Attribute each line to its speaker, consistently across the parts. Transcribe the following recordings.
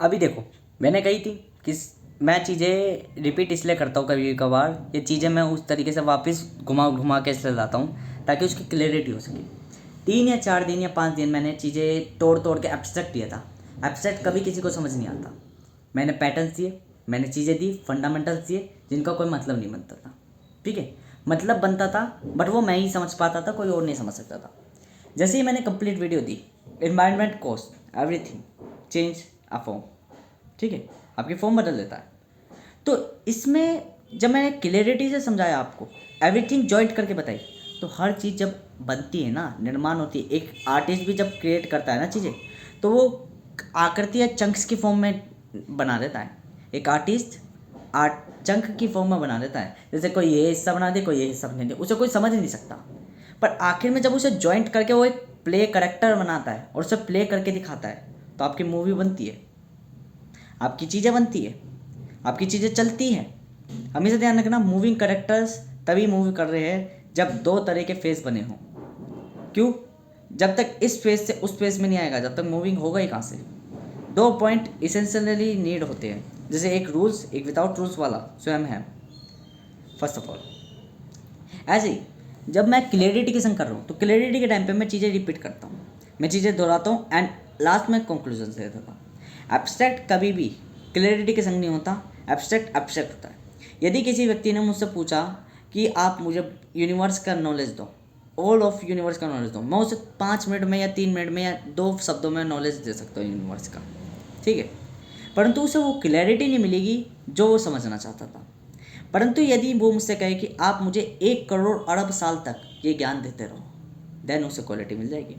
Speaker 1: अभी देखो, मैंने कही थी कि मैं चीज़ें रिपीट इसलिए करता हूँ कभी कभार, ये चीज़ें मैं उस तरीके से वापस घुमा घुमा के इसलिए लाता हूँ ताकि उसकी क्लैरिटी हो सके। 3 या 4 दिन या 5 दिन मैंने चीज़ें तोड़ तोड़ के एब्स्ट्रैक्ट दिया था। एब्स्ट्रैक्ट कभी किसी को समझ नहीं आता। मैंने पैटर्न्स दिए, मैंने चीज़ें दी, फंडामेंटल्स दिए जिनका कोई मतलब नहीं बनता था। ठीक है, मतलब बनता था बट वो मैं ही समझ पाता था, कोई और नहीं समझ सकता था। जैसे ही मैंने complete video the, environment cost everything change a form, ठीक है, आपकी फॉर्म बदल देता है। तो इसमें जब मैंने क्लियरिटी से समझाया आपको, एवरीथिंग जॉइंट करके बताई, तो हर चीज़ जब बनती है ना, निर्माण होती है, एक आर्टिस्ट भी जब क्रिएट करता है ना चीज़ें, तो वो आकृति या चंक्स की फॉर्म में बना देता है। एक आर्टिस्ट आर्ट चंक की फॉर्म में बना देता है। जैसे कोई ये हिस्सा बना दे, कोई ये हिस्सा बना दे, उसे कोई समझ नहीं सकता, पर आखिर में जब उसे जॉइंट करके वो एक प्ले करेक्टर बनाता है और उसे प्ले करके दिखाता है, तो आपकी मूवी बनती है, आपकी चीज़ें बनती है, आपकी चीज़ें चलती हैं। हमेशा ध्यान रखना, मूविंग करेक्टर्स तभी मूव कर रहे हैं जब दो तरह के फेस बने हों। क्यों? जब तक इस फेस से उस फेस में नहीं आएगा, जब तक मूविंग होगा ही कहाँ से। 2 पॉइंट इसेंशियली नीड होते हैं, जैसे एक रूल्स एक विदाउट रूल्स वाला स्वयं है। फर्स्ट ऑफ ऑल ऐसे ही जब मैं क्लियरिटी के संग कर रहा हूँ, तो क्लियरिटी के टाइम पे मैं चीज़ें रिपीट करता हूँ, मैं चीज़ें दोहराता हूँ एंड लास्ट में कंक्लूजन दे देता हूँ। एब्स्ट्रैक्ट कभी भी क्लियरिटी के संग नहीं होता, एब्स्ट्रैक्ट एब्स्ट्रैक्ट होता है। यदि किसी व्यक्ति ने मुझसे पूछा कि आप मुझे यूनिवर्स का नॉलेज दो, ऑल ऑफ यूनिवर्स का नॉलेज दो, मैं उसे 5 मिनट में या 3 मिनट में या 2 शब्दों में नॉलेज दे सकता हूँ यूनिवर्स का, ठीक है, परंतु उसे वो क्लैरिटी नहीं मिलेगी जो वो समझना चाहता था। परंतु यदि वो मुझसे कहे कि आप मुझे 1 करोड़ अरब साल तक ये ज्ञान देते रहो, देन उसे क्वालिटी मिल जाएगी।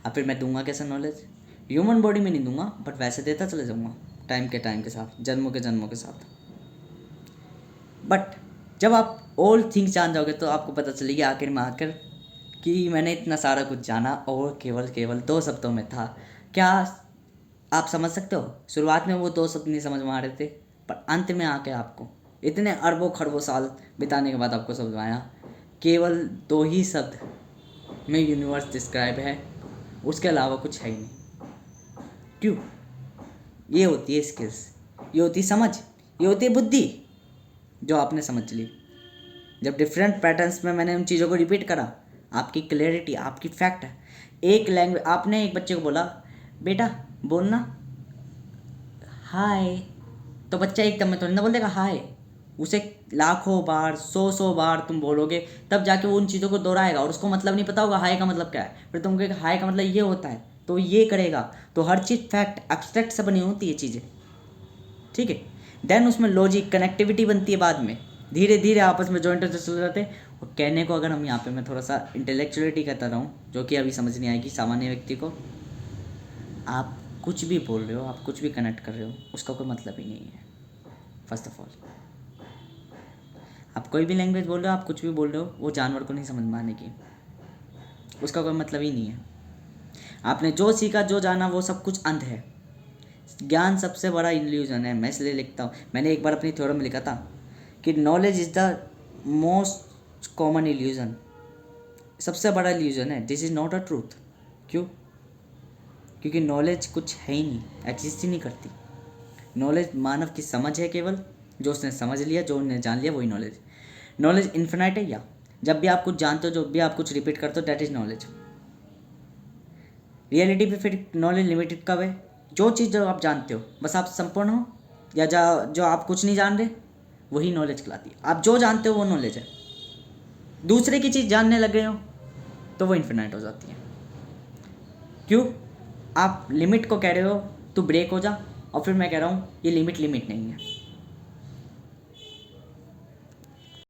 Speaker 1: अब फिर मैं दूंगा कैसे नॉलेज? ह्यूमन बॉडी में नहीं दूंगा, बट वैसे देता चले जाऊंगा टाइम के साथ, जन्मों के साथ। बट जब आप ऑल थिंग्स जान जाओगे तो आपको पता चलेगी आखिर में आकर कि मैंने इतना सारा कुछ जाना और केवल 2 शब्दों में था। क्या आप समझ सकते हो? शुरुआत में वो 2 शब्द नहीं समझ में आ रहे थे, पर अंत में आके आपको इतने अरबों खरबों साल बिताने के बाद आपको समझ में आया केवल 2 ही शब्द में यूनिवर्स डिस्क्राइब है, उसके अलावा कुछ है ही नहीं। क्यों? ये होती है स्किल्स, ये होती है समझ, ये होती है बुद्धि जो आपने समझ ली। जब डिफरेंट पैटर्न्स में मैंने उन चीज़ों को रिपीट करा, आपकी क्लैरिटी, आपकी फैक्ट है। एक लैंग्वेज, आपने एक बच्चे को बोला बेटा बोलना हाय, तो बच्चा एकदम में थोड़ी ना बोल देगा हाय। उसे लाखों बार 100 बार तुम बोलोगे, तब जाके वो उन चीज़ों को दोहराएगा और उसको मतलब नहीं पता होगा हाय का मतलब क्या है। फिर तुम कहोगे हाय का मतलब ये होता है, तो ये करेगा। तो हर चीज़ फैक्ट एब्स्ट्रैक्ट से बनी होती है चीज़ें, ठीक है। देन उसमें लॉजिक कनेक्टिविटी बनती है, बाद में धीरे धीरे आपस में जॉइंट होते चले जाते हैं। और कहने को अगर हम यहाँ पे मैं थोड़ा सा इंटेलेक्चुअलिटी कहता रहा हूँ, जो कि अभी समझ नहीं आएगी सामान्य व्यक्ति को, आप कुछ भी बोल रहे हो, आप कुछ भी कनेक्ट कर रहे हो, उसका कोई मतलब ही नहीं है। फर्स्ट ऑफ ऑल, आप कोई भी लैंग्वेज बोल रहे हो, आप कुछ भी बोल रहे हो, वो जानवर को नहीं समझ में आने की, उसका कोई मतलब ही नहीं है। आपने जो सीखा, जो जाना, वो सब कुछ अंध है। ज्ञान सबसे बड़ा इल्यूजन है। मैं इसलिए लिखता हूँ, मैंने एक बार अपनी थ्योरम में लिखा था कि knowledge is the most common illusion, सबसे बड़ा इल्यूजन है, this is not a truth. क्यों? क्योंकि नॉलेज कुछ है ही नहीं, एग्जिस्ट ही नहीं करती। नॉलेज मानव की समझ है, केवल जो उसने समझ लिया, जो उसने जान लिया, वही नॉलेज। नॉलेज इन्फिनाइट है, या जब भी आप कुछ जानते हो, जब भी आप कुछ रिपीट करते हो, दैट इज नॉलेज। रियलिटी पे फिर नॉलेज लिमिटेड कब है? जो चीज़ जो आप जानते हो बस आप संपूर्ण हो, या जो आप कुछ नहीं जान रहे, वही नॉलेज कहलाती है। आप जो जानते हो वो नॉलेज है। दूसरे की चीज़ जानने लग गए हो तो वो इन्फिनाइट हो जाती है। क्यों? आप लिमिट को कह रहे हो तू ब्रेक हो जा, और फिर मैं कह रहा हूँ ये लिमिट नहीं है।